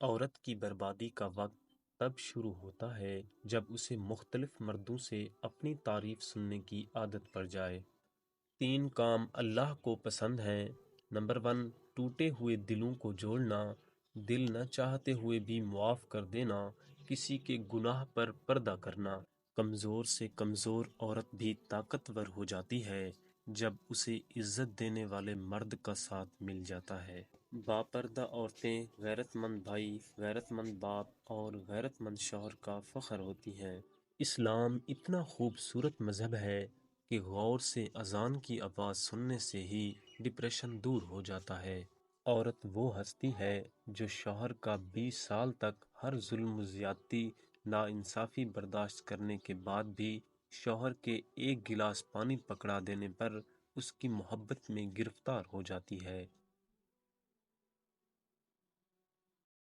عورت کی بربادی کا وقت تب شروع ہوتا ہے جب اسے مختلف مردوں سے اپنی تعریف سننے کی عادت پڑ جائے۔ 3 کام اللہ کو پسند ہیں۔ نمبر 1، ٹوٹے ہوئے دلوں کو جوڑنا، دل نہ چاہتے ہوئے بھی معاف کر دینا، کسی کے گناہ پر پردہ کرنا۔ کمزور سے کمزور عورت بھی طاقتور ہو جاتی ہے جب اسے عزت دینے والے مرد کا ساتھ مل جاتا ہے۔ باپردہ عورتیں غیرت مند بھائی، غیرت مند باپ اور غیرت مند شوہر کا فخر ہوتی ہیں۔ اسلام اتنا خوبصورت مذہب ہے کہ غور سے اذان کی آواز سننے سے ہی ڈپریشن دور ہو جاتا ہے۔ عورت وہ ہستی ہے جو شوہر کا 20 سال تک ہر ظلم و زیادتی، ناانصافی برداشت کرنے کے بعد بھی شوہر کے ایک گلاس پانی پکڑا دینے پر اس کی محبت میں گرفتار ہو جاتی ہے۔